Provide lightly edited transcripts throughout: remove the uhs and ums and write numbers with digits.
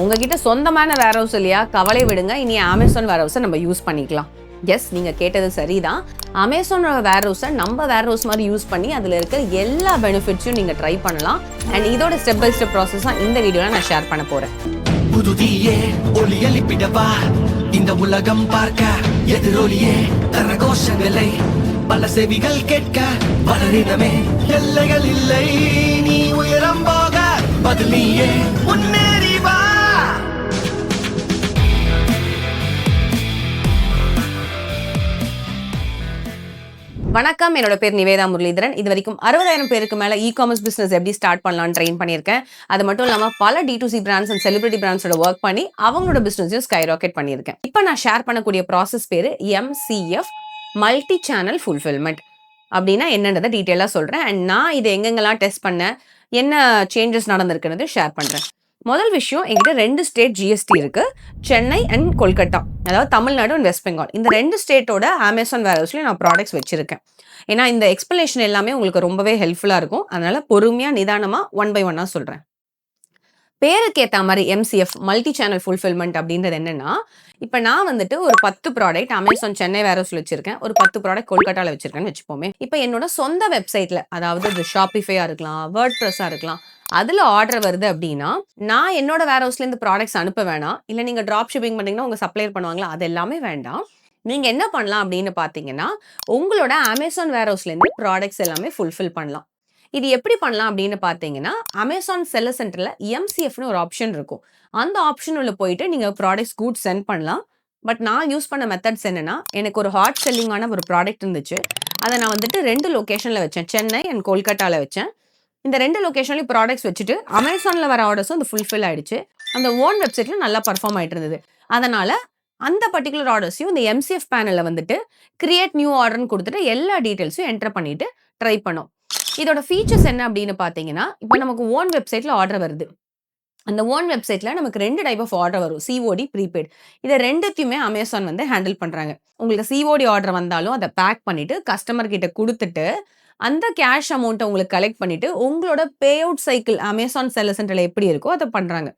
உங்ககிட்ட சொந்தமான வேர் ஹவுஸ் இல்லையா? கவலை விடுங்க. இனி அமேசான் வேர் ஹவுஸை நம்ம யூஸ் பண்ணிக்கலாம். எஸ், நீங்கள் கேட்டது சரிதான். அமேசான் வேர் ஹவுஸை நம்ம வேர் ஹவுஸ் மாதிரி யூஸ் பண்ணி அதில் இருக்கிற எல்லா பெனிஃபிட்ஸையும் நீங்கள் ட்ரை பண்ணலாம். அண்ட் இதோட ஸ்டெப் பை ஸ்டெப் ப்ராசஸ் தான் இந்த வீடியோவில் நான் ஷேர் பண்ண போகிறேன். புதுதியே ஒளி எழுப்பிடவா இந்த உலகம் பார்க்க, எதிரொலியே கரகோஷங்களை பல செவிகள் கேட்க, வளரிடமே எல்லைகள் இல்லை, நீ உயரம் போக பதில் நீயே முன்னேறி வா. வணக்கம், என்னோட பேர் நிவேதா முரளிதரன். இது வரைக்கும் 60,000 பேருக்கு மேல இ-காமர்ஸ் பிசினஸ் எப்படி ஸ்டார்ட் பண்ணலாம்னு ட்ரெயின் பண்ணியிருக்கேன். அது மட்டும் இல்லாம பல D2C பிராண்ட்ஸ் அண்ட் செலிபிரிட்டி பிராண்ட்ஸோட ஒர்க் பண்ணி அவங்களோட பிசினஸையும் ஸ்கை ராக்கெட் பண்ணியிருக்கேன். இப்போ நான் ஷேர் பண்ணக்கூடிய ப்ராசஸ் பேரு MCF, மல்டி சேனல் ஃபுல்ஃபில்மெண்ட். அப்படின்னா என்னன்றதை டீட்டெயிலாக சொல்றேன். அண்ட் நான் இதை எங்கெங்கெல்லாம் டெஸ்ட் பண்ணேன், என்ன சேஞ்சஸ் நடந்திருக்குன்னு ஷேர் பண்றேன். முதல் விஷயம், எங்கிட்ட 2 ஸ்டேட் ஜிஎஸ்டி இருக்கு, சென்னை அண்ட் கொல்கட்டா, அதாவது தமிழ்நாடு அண்ட் வெஸ்ட் பெங்கால். இந்த 2 ஸ்டேட்டோட அமேசான் வேர் ஹவுஸ்ல நான் ப்ராடக்ட்ஸ் வச்சிருக்கேன். ஏன்னா இந்த எக்ஸ்பிளனேஷன் எல்லாமே உங்களுக்கு ரொம்பவே ஹெல்ப்ஃபுல்லா இருக்கும். அதனால பொறுமையா நிதானமா 1 by 1 சொல்றேன். பேருக்கு ஏற்ற மாதிரி MCF, மல்டி சேனல் ஃபுல்ஃபில்மெண்ட் அப்படின்றது என்னன்னா, இப்போ நான் வந்துட்டு ஒரு 10 ப்ராடக்ட் அமேசான் சென்னை வேர் ஹவுஸ்ல வச்சிருக்கேன், ஒரு 10 ப்ராடக்ட் கொல்கட்டாவில் வச்சிருக்கேன்னு வச்சுப்போமே. இப்போ என்னோட சொந்த வெப்சைட்ல, அதாவது இது ஷாப்பிஃபையா இருக்கலாம், வேர்ட் ப்ரெஸ்ஸா இருக்கலாம், அதுல ஆர்டர் வருது அப்படின்னா நான் என்னோட வேர் ஹவுஸ்ல இருந்து ப்ராடக்ட்ஸ் அனுப்ப வேணாம். இல்ல நீங்க டிராப் ஷிப்பிங் பண்ணீங்கன்னா உங்க சப்ளையர் பண்ணுவாங்களா, அது எல்லாமே வேண்டாம். நீங்க என்ன பண்ணலாம் அப்படின்னு பாத்தீங்கன்னா, உங்களோட அமேசான் வேர் ஹவுஸ்ல இருந்து ப்ராடக்ட்ஸ் எல்லாமே ஃபுல்ஃபில் பண்ணலாம். இது எப்படி பண்ணலாம் அப்படின்னு பார்த்தீங்கன்னா, அமேசான் செல்லர் சென்டர்ல MCFன்னு ஒரு ஆப்ஷன் இருக்கும். அந்த ஆப்ஷன் உள்ள போயிட்டு நீங்க ப்ராடக்ட்ஸ் கூட்ஸ் சென்ட் பண்ணலாம். பட் நான் யூஸ் பண்ண மெத்தட்ஸ் என்னன்னா, எனக்கு ஒரு ஹாட் செல்லிங்கான ஒரு ப்ராடக்ட் இருந்துச்சு. அதை நான் வந்துட்டு 2 லொகேஷன்ல வச்சேன், சென்னை அண்ட் கொல்கட்டால வச்சேன். இந்த 2 லொகேஷன்லயும் ப்ராடக்ட்ஸ் வச்சுட்டு அமேசான்ல வர ஆர்டர்ஸும் அது ஃபுல்ஃபில் ஆயிடுச்சு. அந்த ஓன் வெப்சைட்ல நல்லா பர்ஃபார்ம் ஆயிட்டு இருந்தது. அதனால அந்த பர்டிகுலர் ஆர்டர்ஸையும் இந்த MCF பேனல்ல வந்துட்டு கிரியேட் நியூ ஆர்டர்னு கொடுத்துட்டு எல்லா டீடைல்ஸையும் என்டர் பண்ணிட்டு ட்ரை பண்ணோம். இதோட ஃபீச்சர்ஸ் என்ன அப்படின்னு பார்த்தீங்கன்னா, இப்போ நமக்கு ஓன் வெப்சைட்ல ஆர்டர் வருது. அந்த ஓன் வெப்சைட்ல நமக்கு 2 டைப் ஆஃப் ஆர்டர் வரும், COD, ப்ரீபெய்ட். இதை 2த்தையுமே அமேசான் வந்து ஹேண்டில் பண்றாங்க. உங்களுக்கு COD ஆர்டர் வந்தாலும் அதை பேக் பண்ணிட்டு கஸ்டமர் கிட்ட கொடுத்துட்டு அந்த கேஷ் அமௌண்ட்டை உங்களுக்கு கலெக்ட் பண்ணிட்டு உங்களோட pay out cycle Amazon seller சென்டர்ல எப்படி இருக்கோ அதை பண்றாங்க.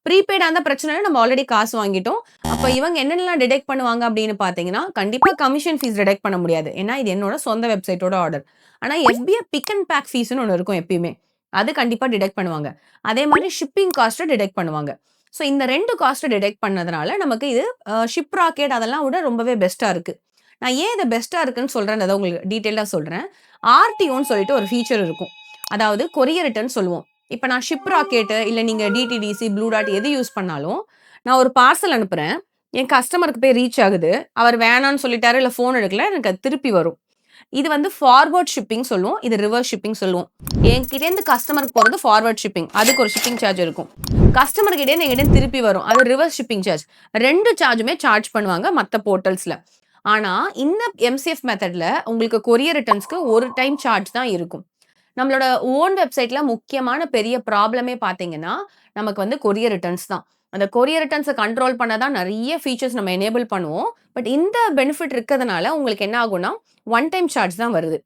ப்ரீபெய்ட் அந்த பிரச்சனை நம்ம ஆல்ரெடி காசு வாங்கிட்டோம். அப்போ இவங்க என்னென்னலாம் டிடெக்ட் பண்ணுவாங்க அப்படின்னு பார்த்தீங்கன்னா, கண்டிப்பாக கமிஷன் ஃபீஸ் டிடெக்ட் பண்ண முடியாது. ஏன்னா இது என்னோட சொந்த வெப்சைட்டோட ஆர்டர். ஆனால் FBA பிக் அண்ட் பேக் ஃபீஸ்னு ஒன்று இருக்கும் எப்பயுமே, அது கண்டிப்பாக டிடெக்ட் பண்ணுவாங்க. அதே மாதிரி ஷிப்பிங் காஸ்ட்டை டிடெக்ட் பண்ணுவாங்க. ஸோ இந்த 2 காஸ்ட்டை டிடெக்ட் பண்ணதுனால நமக்கு இது ஷிப் ராக்கெட் அதெல்லாம் விட ரொம்பவே பெஸ்ட்டாக இருக்கு. நான் ஏன் இதை பெஸ்ட்டாக இருக்குன்னு சொல்கிறேன், அதை உங்களுக்கு டீட்டெயிலாக சொல்கிறேன். RTOன்னு சொல்லிட்டு ஒரு ஃபீச்சர் இருக்கும், அதாவது கொரியர் ரிட்டர்ன் சொல்லுவோம். இப்போ நான் ஷிப் ராக்கெட்டு இல்லை நீங்கள் DTDC, ப்ளூ டாட் எது யூஸ் பண்ணாலும், நான் ஒரு பார்சல் அனுப்புகிறேன், என் கஸ்டமருக்கு போய் ரீச் ஆகுது, அவர் வேணான்னு சொல்லிட்டாரு இல்லை ஃபோன் எடுக்கல, எனக்கு அது திருப்பி வரும். இது வந்து ஃபார்வர்ட் ஷிப்பிங் சொல்லுவோம், இது ரிவர்ஸ் ஷிப்பிங் சொல்லுவோம். என்கிட்டேருந்து கஸ்டமருக்கு போகிறது ஃபார்வர்ட் ஷிப்பிங், அதுக்கு ஒரு ஷிப்பிங் சார்ஜ் இருக்கும். கஸ்டமர் கிட்டேருந்து எங்கிட்ட திருப்பி வரும், அது ரிவர்ஸ் ஷிப்பிங் சார்ஜ். 2 சார்ஜுமே சார்ஜ் பண்ணுவாங்க மற்ற போர்ட்டல்ஸில். ஆனால் இந்த MCF மெத்தடில் உங்களுக்கு கொரியர் ரிட்டர்ன்ஸ்க்கு ஒரு டைம் சார்ஜ் தான் இருக்கும். நம்மளோட ஓன் வெப்சைட்ல முக்கியமான பெரிய ப்ராப்ளமே பார்த்தீங்கன்னா, நமக்கு வந்து கொரியர் ரிட்டர்ன்ஸ் தான். அந்த கொரியர் ரிட்டர்ன்ஸை கண்ட்ரோல் பண்ண தான் நிறைய ஃபீச்சர்ஸ் நம்ம எனேபிள் பண்ணுவோம். பட் இந்த பெனிஃபிட் இருக்கிறதுனால உங்களுக்கு என்ன ஆகும்னா, 1 டைம் சார்ஜ் தான் வருது.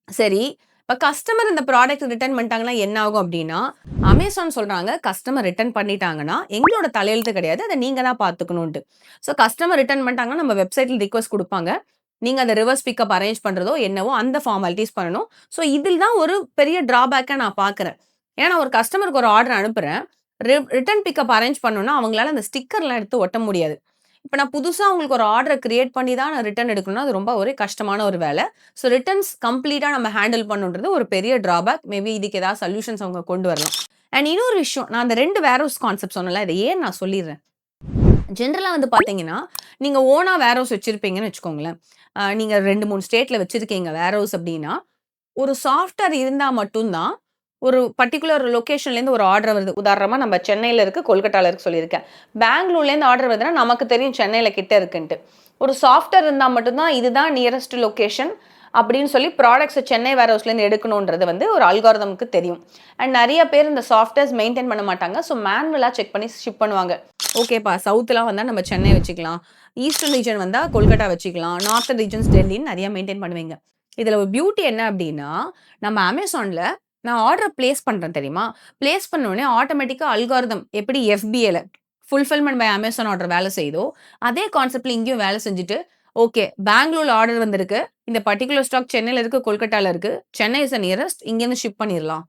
சரி, இப்போ கஸ்டமர் இந்த ப்ராடக்ட் ரிட்டர்ன் பண்ணிட்டாங்கன்னா என்ன ஆகும் அப்படின்னா, அமேசான் சொல்றாங்க கஸ்டமர் ரிட்டர்ன் பண்ணிட்டாங்கன்னா எங்களோட தலையெழுத்து கிடையாது, அதை நீங்க தான் பார்த்துக்கணும்ட்டு. ஸோ கஸ்டமர் ரிட்டர்ன் பண்ணிட்டாங்கன்னா நம்ம வெப்சைட்ல ரிக்வஸ்ட் கொடுப்பாங்க, நீங்க அந்த ரிவர்ஸ் பிக்கப் அரேஞ்ச் பண்றதோ என்னவோ அந்த ஃபார்மாலிட்டிஸ் பண்ணணும். ஸோ இதில் தான் ஒரு பெரிய டிராபேக்கை நான் பார்க்குறேன். ஏன்னா நான் ஒரு கஸ்டமருக்கு ஒரு ஆர்டர் அனுப்புறேன், ரிட்டர்ன் பிக்கப் அரேஞ்ச் பண்ணணும்னா அவங்களால அந்த ஸ்டிக்கர்லாம் எடுத்து ஒட்ட முடியாது. இப்போ நான் புதுசாக உங்களுக்கு ஒரு ஆர்டரை கிரியேட் பண்ணி தான் நான் ரிட்டர்ன் எடுக்கணும்னா அது ரொம்ப ஒரே கஷ்டமான ஒரு வேலை. ஸோ ரிட்டர்ன்ஸ் கம்ப்ளீட்டாக நம்ம ஹேண்டில் பண்ணுன்றது ஒரு பெரிய டிராபேக். மேபி இதுக்கு ஏதாவது சொல்யூஷன்ஸ் அவங்க கொண்டு வரலாம். அண்ட் இன்னொரு விஷயம், நான் அந்த 2 வேர் ஹவுஸ் கான்செப்ட் சொன்னல, இதை ஏன் நான் சொல்லிடுறேன். ஜென்ரலாக வந்து பார்த்தீங்கன்னா, நீங்கள் ஓனாக வேர் ஹவுஸ் வச்சுருப்பீங்கன்னு வச்சுக்கோங்களேன். நீங்கள் 2-3 ஸ்டேட்டில் வச்சுருக்கீங்க வேர் ஹவுஸ் அப்படின்னா, ஒரு சாஃப்ட்வேர் இருந்தால் மட்டும்தான் ஒரு பர்டிகுலர் லொக்கேஷன்லேருந்து ஒரு ஆர்டர் வருது. உதாரணமாக நம்ம சென்னையில் இருக்குது, கொல்கட்டாவில் இருக்குது சொல்லியிருக்கேன். பெங்களூர்லேருந்து ஆர்டர் வருதுன்னா நமக்கு தெரியும் சென்னையில் கிட்ட இருக்குன்ட்டு. ஒரு சாஃப்ட்வேர் இருந்தால் மட்டும்தான் இதுதான் நியரஸ்ட் லொக்கேஷன் அப்படின்னு சொல்லி ப்ராடக்ட்ஸை சென்னை வேர் ஹவுஸ்லேருந்து எடுக்கணுன்றது வந்து ஒரு அல்காரிதமுக்கு தெரியும். அண்ட் நிறைய பேர் இந்த சாஃப்ட்வேர்ஸ் மெயின்டைன் பண்ண மாட்டாங்க. ஸோ மேனுவலாக செக் பண்ணி ஷிப் பண்ணுவாங்க. ஓகேப்பா, சவுத்துலாம் வந்தால் நம்ம சென்னை வச்சுக்கலாம், ஈஸ்டர்ன் ரீஜன் வந்தால் கொல்கட்டா வச்சுக்கலாம், நார்த்தன் ரீஜன்ஸ் டெல்லின்னு நிறைய மெயின்டைன் பண்ணுவீங்க. இதில் ஒரு பியூட்டி என்ன அப்படின்னா, நம்ம அமேசானில் நான் ஆர்டர் பிளேஸ் பண்றேன் தெரியுமா? பிளேஸ் பண்ண உடனே ஆட்டோமேட்டிக்கா அல்காரிதம் எப்படி FBAல ஃபுல்ஃபில்மென்ட் பை அமேசான் ஆர்டர் வேலை செய்யுதோ, அதே கான்செப்ட்ல இங்கேயும் வேலை செஞ்சுட்டு, ஓகே பெங்களூர்ல ஆர்டர் வந்திருக்கு. இந்த பர்ட்டிகுலர் ஸ்டாக் சென்னையில இருக்கு, கொல்கட்டால இருக்கு. Chennai is the nearest. இங்கேருந்து ஷிப் பண்ணிரலாம்.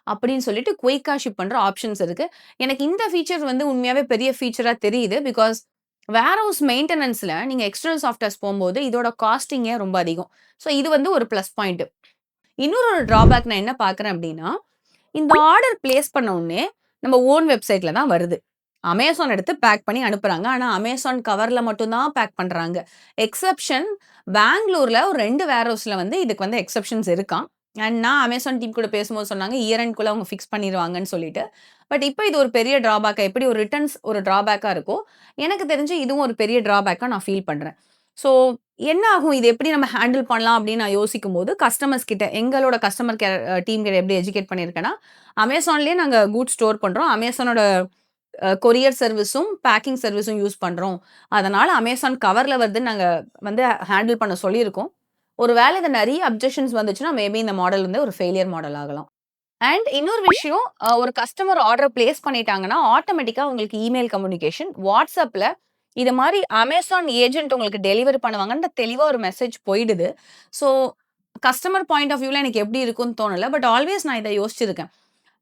அப்படின்னு சொல்லிட்டு குயிக்கா ஷிப் பண்ற ஆப்ஷன்ஸ் இருக்கு. எனக்கு இந்த ஃபீச்சர் வந்து உண்மையாவே பெரிய ஃபீச்சரா தெரியுது. பிகாஸ் வேர்ஹவுஸ் மெயின்டனன்ஸ்ல நீங்க எக்ஸ்டர்னல் சாஃப்ட்வேர்ஸ் போம்போது இதோட காஸ்டிங்கே ரொம்ப அதிகம். ஸோ இது வந்து ஒரு பிளஸ் பாயிண்ட். இன்னொரு ஒரு டிராபேக் நான் என்ன பார்க்குறேன் அப்டின்னா, இந்த ஆர்டர் பிளேஸ் பண்ண உடனே நம்ம ஓன் வெப்சைட்ல தான் வருது. அமேசான் எடுத்து பேக் பண்ணி அனுப்புறாங்க. ஆனா, அமேசான் கவர்ல மட்டும் தான் பேக் பண்றாங்க. எக்செப்ஷன் பெங்களூர்ல ஒரு 2 வேர்ஹவுஸ்ல வந்து இதுக்கு வந்து எக்செப்ஷன்ஸ் இருக்காம். அண்ட் நான் அமேசான் டீம் கூட பேசும்போது சொன்னாங்க, இயர் எண்ட்குள்ள அவங்க ஃபிக்ஸ் பண்ணிருவாங்கன்னு சொல்லிட்டு. பட் இப்ப இது ஒரு பெரிய டிராபேக்கா எப்படி ஒரு ரிட்டர்ன்ஸ் ஒரு டிராபேக்கா இருக்கோ, எனக்கு தெரிஞ்சு இதுவும் ஒரு பெரிய டிராபேக்கா நான் ஃபீல் பண்றேன். ஸோ என்ன ஆகும்? இது எப்படி நம்ம ஹேண்டில் பண்ணலாம் அப்படின்னு நான் யோசிக்கும்போது, கஸ்டமர்ஸ் கிட்ட எங்களோட கஸ்டமர் கேர் டீம் கிட்ட எப்படி எஜுகேட் பண்ணியிருக்கேன்னா, அமேசான்லயே நாங்க கூட்ஸ் ஸ்டோர் பண்றோம். அமேசானோட கொரியர் சர்வீஸும், பேக்கிங் சர்வீஸும் யூஸ் பண்றோம். அதனால அமேசான் கவர்ல வருதுன்னு நாங்க வந்து ஹேண்டில் பண்ண சொல்லியிருக்கோம். ஒரு வேளை இது நெறைய அப்ஜெக்ஷன்ஸ் வந்துச்சுன்னா, மேபி இந்த மாடல் வந்து ஒரு ஃபெயிலியர் மாடல் ஆகலாம். அண்ட் இன்னொரு விஷயம், ஒரு கஸ்டமர் ஆர்டர் பிளேஸ் பண்ணிட்டாங்கன்னா, ஆட்டோமேட்டிக்கா உங்களுக்கு இமெயில் கம்யூனிகேஷன், WhatsAppல இது மாரி அமேசான் ஏஜென்ட் உங்களுக்கு டெலிவரி பண்ணுவாங்கன்ற தெளிவா ஒரு மெசேஜ் போயிடுது. ஸோ கஸ்டமர் பாயிண்ட் ஆஃப் வியூல எனக்கு எப்படி இருக்கும்னு தோணல. பட் ஆல்வேஸ் நான் இத யோசிச்சிருக்கேன்.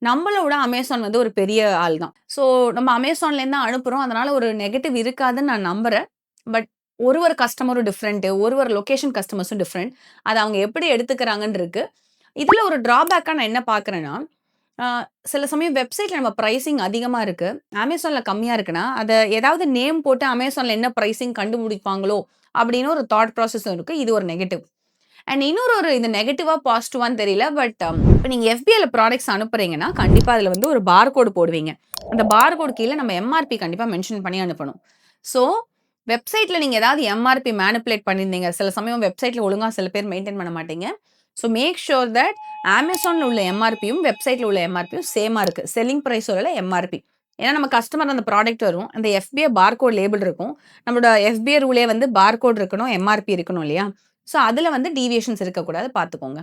நம்மள விட அமேசான் வந்து ஒரு பெரிய ஆள் தான். ஸோ நம்ம அமேசான்லேருந்து தான் அனுப்புறோம். அதனால ஒரு நெகட்டிவ் இருக்காதுன்னு நான் நம்புறேன். பட் ஒரு கஸ்டமரும் டிஃபரெண்ட். ஒரு லொகேஷன் கஸ்டமர்ஸும் டிஃபரெண்ட். அத அவங்க எப்படி எடுத்துக்கிறாங்கன்னு இருக்கு. இதுல ஒரு டிராபேக்கா நான் என்ன பார்க்குறேன்னா, அ சில சமயம் வெப்சைட்ல நம்ம பிரைசிங் அதிகமா இருக்கு. அமேசான்ல கம்மியா இருக்குன்னா, அத ஏதாவது நேம் போட்டு அமேசான்ல என்ன பிரைசிங் கண்டுபிடிப்பாங்களோ! அப்படின்னு ஒரு தாட் ப்ராசஸும் இருக்கு. இது ஒரு நெகட்டிவ். அண்ட் இன்னொரு இது நெகட்டிவா, பாசிட்டிவான்னு தெரியல. பட் இப்ப நீங்க FBAல ப்ராடக்ட்ஸ் அனுப்புறீங்கன்னா, கண்டிப்பா அதுல வந்து ஒரு பார்கோடு போடுவீங்க. அந்த பார்கோடு கீழ நம்ம MRP கண்டிப்பா மென்ஷன் பண்ணி அனுப்பணும். ஸோ வெப்சைட்ல நீங்க ஏதாவது MRP மேனிபுலேட் பண்ணியிருந்தீங்க. சில சமயம் வெப்சைட்ல ஒழுங்கா சில பேர் மெயின்டெயின் பண்ண மாட்டீங்க. ஸோ மேக் ஷூர் தட் Amazonல உள்ள MRPயும், வெப்சைட்ல உள்ள MRPயும் சேமா இருக்கு. செல்லிங் பிரைஸ் சொல்லல MRP. ஏன்னா நம்ம கஸ்டமர் அந்த ப்ராடக்ட் வரும். அந்த FBA பார்கோட் லேபிள் இருக்கும். நம்மளோட FBA ரூலே வந்து பார்கோட் இருக்கணும், MRP இருக்கணும் இல்லையா? ஸோ அதுல வந்து டீவியேஷன்ஸ் இருக்கக்கூடாது பார்த்துக்கோங்க.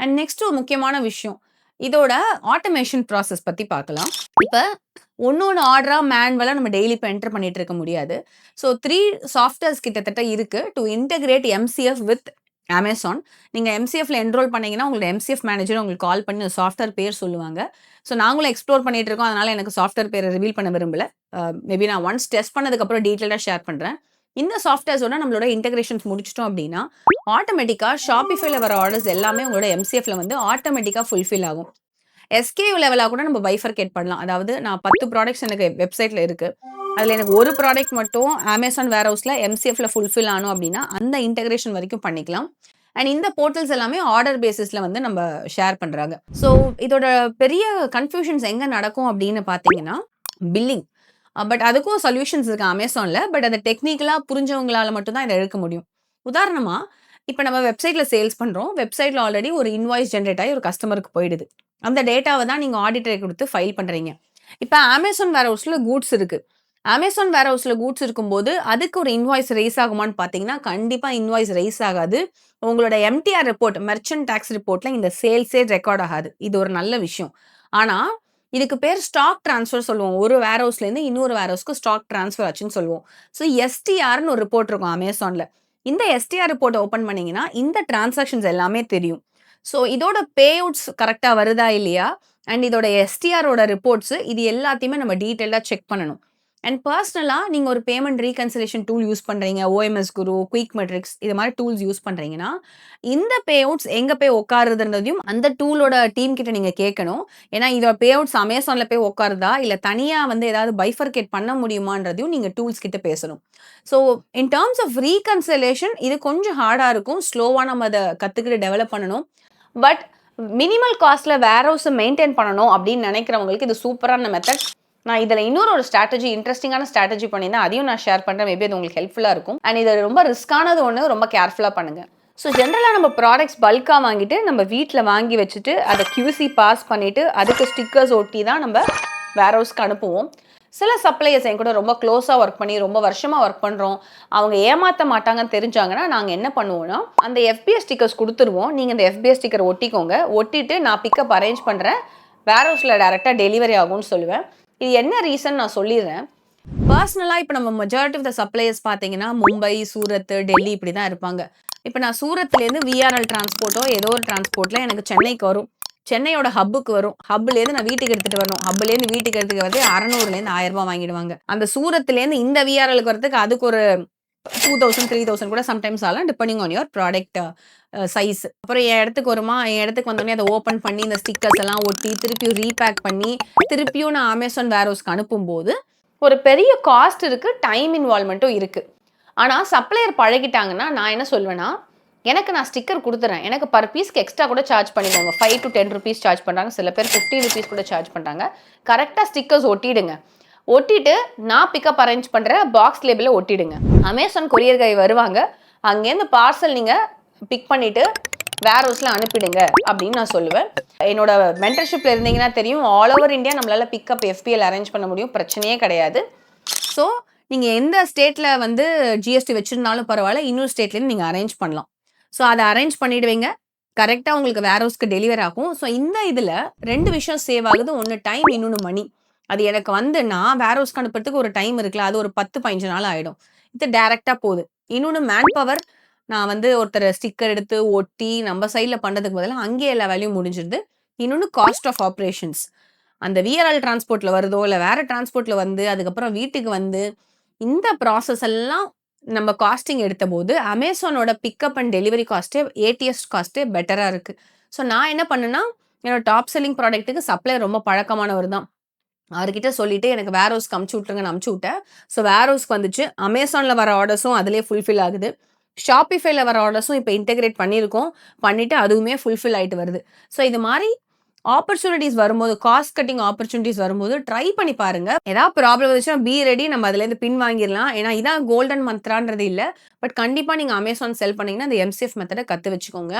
அண்ட் நெக்ஸ்ட் ஒரு முக்கியமான விஷயம். இதோட ஆட்டோமேஷன் ப்ராசஸ் பத்தி பார்க்கலாம். இப்ப ஒண்ணு ஆர்டரா மேனுவலா நம்ம டெய்லி இப்ப என்டர் பண்ணிட்டு இருக்க முடியாது. ஸோ 3 சாஃப்ட்வேர்ஸ் கிட்டத்தட்ட இருக்கு to integrate MCF with Amazon. நீங்க MCFல என்ரோல் பண்ணீங்கன்னா, உங்களோட MCF மேனேஜர் உங்களுக்கு கால் பண்ணி சாஃப்ட்வேர் பேர் சொல்லுவாங்க. ஸோ நாங்களும் எக்ஸ்ப்ளோர் பண்ணிட்டு இருக்கோம். அதனால எனக்கு சாஃப்ட்வேர் பேர ரிவீல் பண்ண விரும்பல. மேபி நான் ஒன்ஸ் டெஸ்ட் பண்ணதுக்கு அப்புறம் டீட்டெயிலா ஷேர் பண்றேன். இந்த சாஃப்ட்வேர்ஸோட நம்மளோட இன்டகிரேஷன்ஸ் முடிச்சுட்டோம் அப்படின்னா, ஆட்டோமேட்டிக்கா Shopifyல வர ஆர்டர்ஸ் எல்லாமே உங்களோட MCFல வந்து ஆட்டோமேட்டிக்கா ஃபுல்ஃபில் ஆகும். SKU லெவலா கூட நம்ம பைஃபர்கேட் பண்ணலாம். அதாவது நான் 10 ப்ராடக்ட்ஸ் எனக்கு வெப்சைட்ல இருக்கு. அதுல எனக்கு ஒரு ப்ராடக்ட் மட்டும் Amazon வேர்ஹவுஸ்ல MCFல ஃபுல்ஃபில் ஆணும் அப்படின்னா, அந்த இன்டகிரேஷன் வரைக்கும் பண்ணிக்கலாம். அண்ட் இந்த போர்ட்டல்ஸ் எல்லாமே ஆர்டர் பேசிஸ்ல வந்து நம்ம ஷேர் பண்றாங்க. ஸோ இதோட பெரிய கன்ஃப்யூஷன்ஸ் எங்க நடக்கும் அப்படின்னு பார்த்தீங்கன்னா, பில்லிங். பட் அதுக்கும் சொல்யூஷன்ஸ் இருக்கு Amazonல. பட் அத டெக்னிக்கலா புரிஞ்சவங்களால மட்டும் தான் இத எடுக்க முடியும். உதாரணமா, இப்ப நம்ம வெப்சைட்ல சேல்ஸ் பண்றோம். வெப்சைட்ல ஆல்ரெடி ஒரு இன்வாய்ஸ் ஜெனரேட் ஆகி ஒரு கஸ்டமருக்கு போயிடுது. அந்த டேட்டாவ தான் நீங்க ஆடிட்டருக்கு குடுத்து ஃபைல் பண்றீங்க. இப்ப Amazon வேர்ஹவுஸ்ல கூட்ஸ் இருக்கு. Amazon வேர்ஹவுஸ்ல கூட்ஸ் இருக்கும்போது, அதுக்கு ஒரு இன்வாய்ஸ் ரெய்ஸ் ஆகுமான்னு பார்த்தீங்கன்னா, கண்டிப்பா இன்வாய்ஸ் ரெய்ஸ் ஆகாது. உங்களோட MTR ரிப்போர்ட், மெர்ச்சன்ட் டாக்ஸ் ரிப்போர்ட்ல இந்த சேல்ஸே ரெக்கார்ட் ஆகாது. இது ஒரு நல்ல விஷயம். ஆனா, இதுக்கு பேர் ஸ்டாக் ட்ரான்ஸ்ஃபர் சொல்லுவோம். ஒரு வேர்ஹவுஸ்லேருந்து இன்னொரு வேர்ஹவுஸ்க்கு ஸ்டாக் ட்ரான்ஸ்ஃபர் ஆச்சுன்னு சொல்லுவோம். ஸோ STRன்னு ஒரு ரிப்போர்ட் இருக்கும் Amazonல. இந்த STR ரிப்போர்ட்ட ஓப்பன் பண்ணீங்கன்னா, இந்த டிரான்சாக்ஷன்ஸ் எல்லாமே தெரியும். ஸோ இதோட பே அவுட்ஸ் கரெக்ட்டா வருதா இல்லையா? அண்ட் இதோட STRஓட ரிப்போர்ட்ஸ் இது எல்லாத்தையுமே நம்ம டீட்டெயில்டா செக் பண்ணணும். அண்ட் பர்சனலா நீங்க ஒரு பேமெண்ட் ரீகன்சிலியேஷன் டூல் யூஸ் பண்றீங்க. OMS குரு, குயிக் மெட்ரிக்ஸ் இது மாரி டூல்ஸ் யூஸ் பண்றீங்கன்னா, இந்த பே அவுட்ஸ் எங்க போய் உட்காருதுன்றதையும் அந்த டூலோட டீம் கிட்ட நீங்க கேட்கணும். ஏன்னா இதோட பே அவுட்ஸ் Amazonல போய் உட்காருதா? இல்ல தனியா வந்து ஏதாவது பைஃபர்கேட் பண்ண முடியுமான்றதையும் நீங்க டூல்ஸ் கிட்ட பேசணும். So in terms of reconciliation இது கொஞ்சம் ஹார்டா இருக்கும். ஸ்லோவா நம்ம அத கத்துக்கிட்டு டெவலப் பண்ணணும். பட் மினிமல் காஸ்ட்ல வேர்ஹவுஸ மெயின்டெயின் பண்ணணும் அப்படின்னு நினைக்கிறவங்களுக்கு இது சூப்பரான மெத்தட். நான் இதுல இன்னொரு ஸ்ட்ராட்டஜி இன்ட்ரெஸ்டிங்கான ஸ்ட்ராட்டஜி பண்ணியிருந்தேன். அதையும் நான் ஷேர் பண்றேன். மேபி அது உங்களுக்கு ஹெல்ப்ஃபுல்லா இருக்கும். அண்ட் இது ரொம்ப ரிஸ்கானது ஒண்ணு. ரொம்ப கேர்ஃபுல்லா பண்ணுங்க. ஸோ ஜென்ரலா நம்ம ப்ராடக்ட்ஸ் பல்கா வாங்கிட்டு நம்ம வீட்ல வாங்கி வச்சுட்டு அத QC பாஸ் பண்ணிட்டு அதுக்கு ஸ்டிக்கர்ஸ் ஒட்டி தான் நம்ம வேர்ஹவுஸ்க்கு அனுப்புவோம். சில சப்ளையர்ஸ் என் கூட ரொம்ப க்ளோஸாக ஒர்க் பண்ணி ரொம்ப வருஷமாக ஒர்க் பண்ணுறோம், அவங்க ஏமாற்ற மாட்டாங்கன்னு தெரிஞ்சாங்கன்னா நாங்கள் என்ன பண்ணுவோம்னா, அந்த FBS ஸ்டிக்கர்ஸ் கொடுத்துருவோம். நீங்கள் அந்த FBS ஸ்டிக்கர் ஒட்டிக்கோங்க, ஒட்டிட்டு நான் பிக்கப் அரேஞ்ச் பண்ணுறேன், வேர் ஹவுஸில் டேரெக்டாக டெலிவரி ஆகும்னு சொல்லுவேன். இது என்ன ரீசன் நான் சொல்லிடுறேன். பர்சனலாக இப்போ நம்ம மெஜாரிட்டி ஆஃப் த சப்ளையர்ஸ் பார்த்தீங்கன்னா மும்பை, சூரத், டெல்லி இப்படி தான் இருப்பாங்க. இப்போ நான் சூரத்லேருந்து VRL டிரான்ஸ்போர்ட்டோ ஏதோ ஒரு டிரான்ஸ்போர்ட்டில் எனக்கு சென்னைக்கு வரும், சென்னையோட ஹப்புக்கு வரும், ஹப்புலேருந்து நான் வீட்டுக்கு எடுத்துகிட்டு வரணும், ஹப்புலேருந்து வீட்டுக்கு எடுத்துக்க வந்து 600லேருந்து 1000 ரூபாய் வாங்கிடுவாங்க. அந்த சூரத்துலேருந்து இந்த VRLக்கு வரதுக்கு அதுக்கு ஒரு 2000 3000 கூட சம்டைம்ஸ் ஆகலாம், depending on your product size. அப்புறம் என் இடத்துக்கு வருமா, என் இடத்துக்கு வந்தோடனே அதை ஓப்பன் பண்ணி இந்த ஸ்டிக்கர்ஸ் எல்லாம் ஒட்டி திருப்பியும் ரீபேக் பண்ணி திருப்பியும் நான் அமேசான் வேர் ஹவுஸ்க்கு அனுப்பும்போது ஒரு பெரிய காஸ்ட் இருக்குது, டைம் இன்வால்மெண்ட்டும் இருக்குது. ஆனால் சப்ளையர் பழகிட்டாங்கன்னா நான் என்ன சொல்வேன்னா, எனக்கு நான் ஸ்டிக்கர் கொடுத்துறேன், எனக்கு பர் பீஸ்க்கு எக்ஸ்ட்ரா கூட சார்ஜ் பண்ணிடுவாங்க, 5 to 10 rupees சார்ஜ் பண்ணுறாங்க, சில பேர் 50 rupees கூட சார்ஜ் பண்ணுறாங்க. கரெக்டாக ஸ்டிக்கர்ஸ் ஒட்டிடுங்க, ஒட்டிட்டு நான் பிக்கப் அரேஞ்ச் பண்ணுற பாக்ஸ் லேபிளை ஒட்டிடுங்க. அமேசான் கொரியர் கை வருவாங்க, அங்கேருந்து பார்சல் நீங்கள் பிக் பண்ணிவிட்டு வேர் ஹவுஸில் அனுப்பிடுங்க அப்படின்னு நான் சொல்லுவேன். என்னோட மென்டர்ஷிப்பில் இருந்தீங்கன்னா தெரியும், ஆல் ஓவர் இந்தியா நம்மளால் பிக்கப் FPL அரேஞ்ச் பண்ண முடியும், பிரச்சனையே கிடையாது. ஸோ நீங்கள் எந்த ஸ்டேட்டில் வந்து GST வச்சுருந்தாலும் பரவாயில்ல, இன்னொரு ஸ்டேட்லேருந்து நீங்கள் அரேஞ்ச் பண்ணலாம். ஸோ அதை அரேஞ்ச் பண்ணிவிடுவீங்க, கரெக்டாக உங்களுக்கு வேர் ஹவுஸ்க்கு டெலிவரி ஆகும். ஸோ இந்த இதில் 2 விஷயம் சேவ் ஆகுது, ஒன்று டைம், இன்னொன்று மணி. அது எனக்கு வந்து நான் வேர் ஹவுஸ்க்கு அனுப்புறதுக்கு ஒரு டைம் இருக்குல்ல, அது ஒரு 10-15 நாள் ஆகிடும், இது டேரெக்டாக போகுது. இன்னொன்று மேன் பவர், நான் வந்து ஒருத்தர் ஸ்டிக்கர் எடுத்து ஒட்டி நம்ம சைடில் பண்ணுறதுக்கு பதிலாக அங்கேயே எல்லா வேலையும் முடிஞ்சிருது. இன்னொன்று காஸ்ட் ஆஃப் ஆப்ரேஷன்ஸ், அந்த VRL டிரான்ஸ்போர்ட்டில் வருதோ இல்லை வேறு டிரான்ஸ்போர்ட்டில் வந்து அதுக்கப்புறம் வீட்டுக்கு வந்து இந்த ப்ராசஸ் எல்லாம் நம்ம காஸ்டிங் எடுத்த போது அமேசானோட பிக்கப் அண்ட் டெலிவரி காஸ்ட்டே ATS காஸ்ட்டே பெட்டராக இருக்குது. ஸோ நான் என்ன பண்ணேன்னா, என்னோட டாப் செல்லிங் ப்ராடக்ட்டுக்கு சப்ளை ரொம்ப பழக்கமானவர் தான், அவர்கிட்ட சொல்லிவிட்டு எனக்கு வேர் ஹவுஸ்க்கு அமுச்சு விட்ருங்கன்னு அமுச்சு விட்டேன். ஸோ வேர் ஹவுஸ்க்கு வந்துச்சு, அமேசானில் வர ஆர்டர்ஸும் அதிலே ஃபுல்ஃபில் ஆகுது, ஷாப்பிஃபைல வர ஆர்டர்ஸும் இப்போ இன்டெகிரேட் பண்ணியிருக்கோம், பண்ணிவிட்டு அதுவுமே ஃபுல்ஃபில் ஆகிட்டு வருது. ஸோ இது மாதிரி ஆப்பர்ச்சுனிட்டிஸ் வரும்போது, காஸ்ட் கட்டிங் ஆப்பர்ச்சுனிட்டிஸ் வரும்போது ட்ரை பண்ணி பாருங்கள். ஏதாவது ப்ராப்ளம் வந்துச்சுன்னா பி ரெடி, நம்ம அதுலேருந்து பின் வாங்கிடலாம். ஏன்னா இதான் கோல்டன் மந்த்ரான்றது இல்லை, பட் கண்டிப்பாக நீங்கள் அமேசான் செல் பண்ணிங்கன்னா அந்த MCF மெத்தடை கற்று வச்சுக்கோங்க.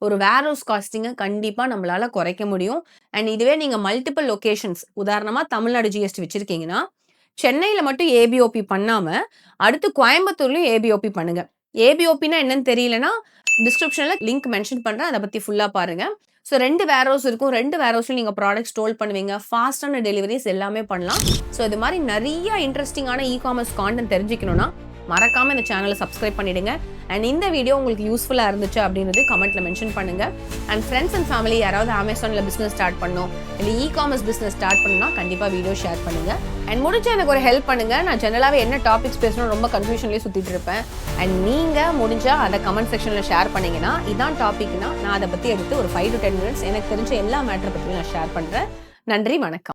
ஒரு வேர் ஹவுஸ் காஸ்டிங்கை கண்டிப்பாக நம்மளால் குறைக்க முடியும். அண்ட் இதுவே நீங்கள் மல்டிபிள் லொக்கேஷன்ஸ், உதாரணமாக தமிழ்நாடு GST வச்சுருக்கீங்கன்னா சென்னையில் மட்டும் ABOP பண்ணாமல் அடுத்து கோயம்புத்தூர்லையும் ABOP பண்ணுங்கள். ABOPனா என்னன்னு தெரியலனா டிஸ்கிரிப்ஷனில் லிங்க் மென்ஷன் பண்ணுறேன், அதை பற்றி ஃபுல்லாக பாருங்கள். ஸோ 2 வேர் ஹவுஸ் இருக்கும், 2 வேர் ஹவுஸில் நீங்கள் ப்ராடக்ட் ஸ்டோல் பண்ணுவீங்க, ஃபாஸ்டான டெலிவரிஸ் எல்லாமே பண்ணலாம். ஸோ இது மாதிரி நிறைய இன்ட்ரெஸ்டிங்கான இ-காமர்ஸ் கான்டென்ட் தெரிஞ்சுக்கணுன்னா மறக்காமல் இந்த சேனலை சப்ஸ்கிரைப் பண்ணிவிடுங்க. அண்ட் இந்த வீடியோ உங்களுக்கு யூஸ்ஃபுல்லாக இருந்துச்சு அப்படின்றது கமெண்ட்டில் மென்ஷன் பண்ணுங்கள். அண்ட் ஃப்ரெண்ட்ஸ் அண்ட் ஃபேமிலி யாராவது அமேசானில் பிஸ்னஸ் ஸ்டார்ட் பண்ணணும் இல்லை இ-காமர்ஸ் பிஸ்னஸ் ஸ்டார்ட் பண்ணணும்னா கண்டிப்பாக வீடியோ ஷேர் பண்ணுங்கள். அண்ட் முடிஞ்ச எனக்கு ஒரு ஹெல்ப் பண்ணுங்கள், நான் ஜெனரலாகவே என்ன டாபிக்ஸ் பேசணும் ரொம்ப கன்ஃபியூஷன்லேயே சுற்றிட்டு இருப்பேன். அண்ட் நீங்கள் முடிஞ்சால் அதை கமெண்ட் செக்ஷனில் ஷேர் பண்ணிங்கன்னா இதான் டாபிக்னா நான் அதை பற்றி எடுத்து ஒரு 5 to 10 minutes எனக்கு தெரிஞ்ச எல்லா மேட்டரை பற்றியும் நான் ஷேர் பண்ணுறேன். நன்றி, வணக்கம்.